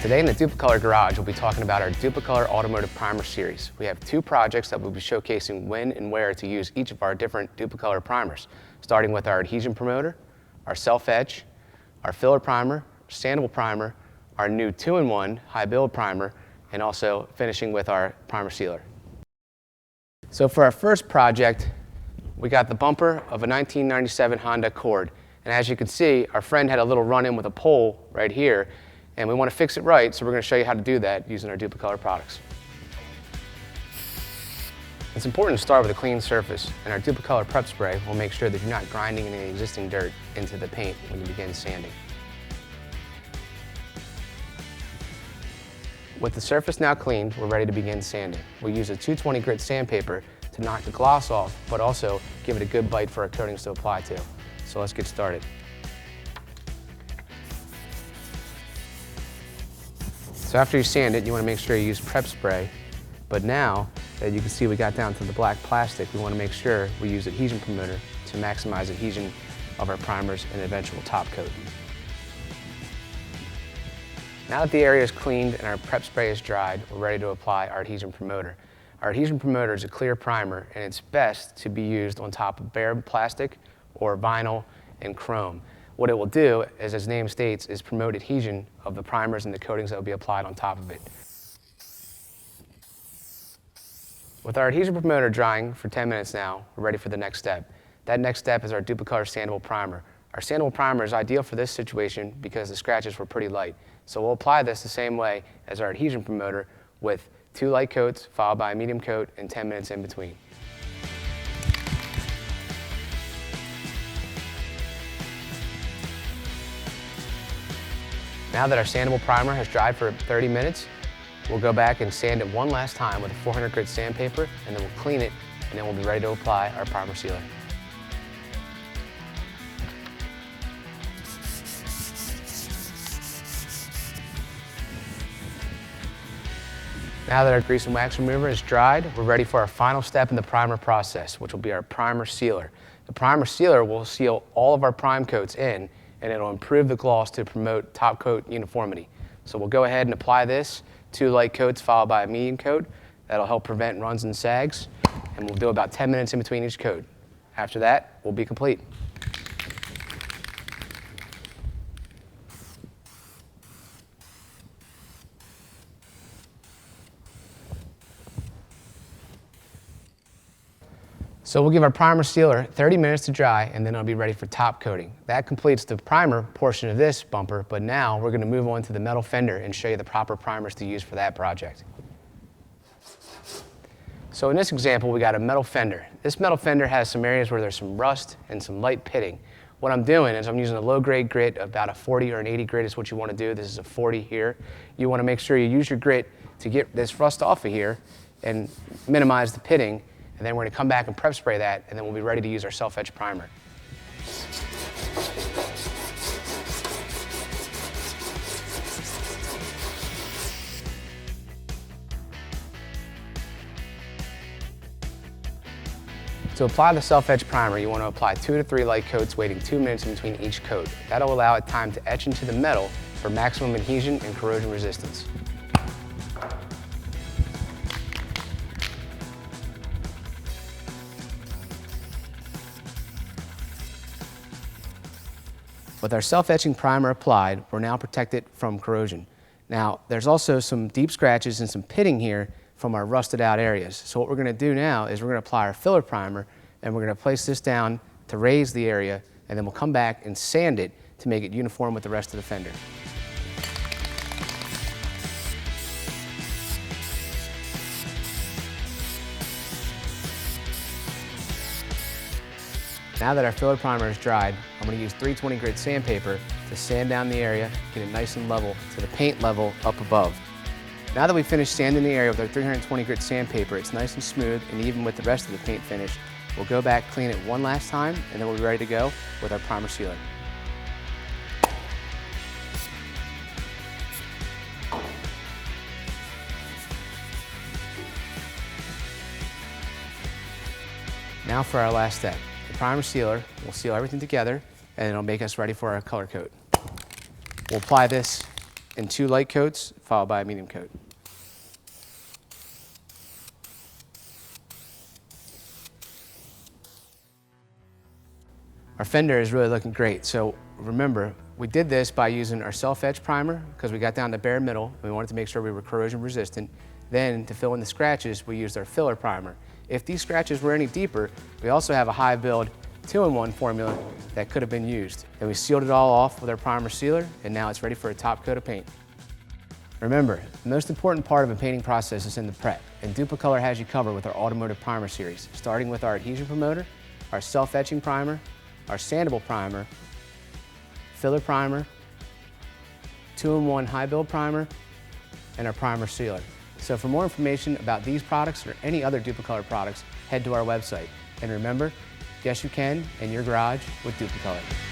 Today in the Dupli-Color Garage, we'll be talking about our Dupli-Color Automotive Primer series. We have two projects that we'll be showcasing when and where to use each of our different Dupli-Color primers, starting with our Adhesion Promoter, our Self-Etch, our Filler Primer, Sandable Primer, our new 2-in-1 High Build Primer, and also finishing with our Primer Sealer. So for our first project, we got the bumper of a 1997 Honda Accord. And as you can see, our friend had a little run-in with a pole right here, and we want to fix it right, so we're going to show you how to do that using our Dupli-Color products. It's important to start with a clean surface, and our Dupli-Color prep spray will make sure that you're not grinding any existing dirt into the paint when you begin sanding. With the surface now cleaned, we're ready to begin sanding. We'll use a 220 grit sandpaper to knock the gloss off, but also give it a good bite for our coatings to apply to. So let's get started. So after you sand it, you want to make sure you use prep spray. But now that you can see we got down to the black plastic, we want to make sure we use Adhesion Promoter to maximize adhesion of our primers and eventual top coat. Now that the area is cleaned and our prep spray is dried, we're ready to apply our Adhesion Promoter. Our Adhesion Promoter is a clear primer, and it's best to be used on top of bare plastic or vinyl and chrome. What it will do, as its name states, is promote adhesion of the primers and the coatings that will be applied on top of it. With our Adhesion Promoter drying for 10 minutes now, we're ready for the next step. That next step is our Dupli-Color Sandable Primer. Our Sandable Primer is ideal for this situation because the scratches were pretty light. So we'll apply this the same way as our Adhesion Promoter with 2 light coats followed by a medium coat and 10 minutes in between. Now that our Sandable Primer has dried for 30 minutes, we'll go back and sand it one last time with a 400 grit sandpaper, and then we'll clean it, and then we'll be ready to apply our Primer Sealer. Now that our grease and wax remover is dried, we're ready for our final step in the primer process, which will be our Primer Sealer. The Primer Sealer will seal all of our prime coats in, and it'll improve the gloss to promote top coat uniformity. So we'll go ahead and apply this, 2 light coats followed by a medium coat. That'll help prevent runs and sags, and we'll do about 10 minutes in between each coat. After that, we'll be complete. So we'll give our Primer Sealer 30 minutes to dry, and then it'll be ready for top coating. That completes the primer portion of this bumper, but now we're going to move on to the metal fender and show you the proper primers to use for that project. So in this example, we got a metal fender. This metal fender has some areas where there's some rust and some light pitting. What I'm doing is I'm using a low-grade grit, about a 40 or an 80 grit is what you want to do. This is a 40 here. You want to make sure you use your grit to get this rust off of here and minimize the pitting. And then we're going to come back and prep spray that, and then we'll be ready to use our Self-Etch primer. To apply the Self-Etch primer, you want to apply 2 to 3 light coats, waiting 2 minutes in between each coat. That'll allow it time to etch into the metal for maximum adhesion and corrosion resistance. With our self-etching primer applied, we're now protected from corrosion. Now, there's also some deep scratches and some pitting here from our rusted out areas. So what we're going to do now is we're going to apply our filler primer, and we're going to place this down to raise the area, and then we'll come back and sand it to make it uniform with the rest of the fender. Now that our filler primer is dried, I'm going to use 320 grit sandpaper to sand down the area, get it nice and level to the paint level up above. Now that we've finished sanding the area with our 320 grit sandpaper, it's nice and smooth and even with the rest of the paint finish. We'll go back, clean it one last time, and then we'll be ready to go with our Primer Sealer. Now for our last step. The Primer Sealer will seal everything together, and it'll make us ready for our color coat. We'll apply this in 2 light coats, followed by a medium coat. Our fender is really looking great. So remember, we did this by using our self-etch primer because we got down to bare middle and we wanted to make sure we were corrosion resistant. Then to fill in the scratches, we used our filler primer. If these scratches were any deeper, we also have a high build 2-in-1 formula that could have been used. Then we sealed it all off with our primer sealer, and now it's ready for a top coat of paint. Remember, the most important part of a painting process is in the prep, and Dupli-Color has you covered with our Automotive Primer series, starting with our Adhesion Promoter, our self-etching primer, our Sandable Primer, filler primer, 2-in-1 high build primer, and our primer sealer. So for more information about these products or any other Dupli-Color products, head to our website. And remember, yes you can in your garage with Dupli-Color.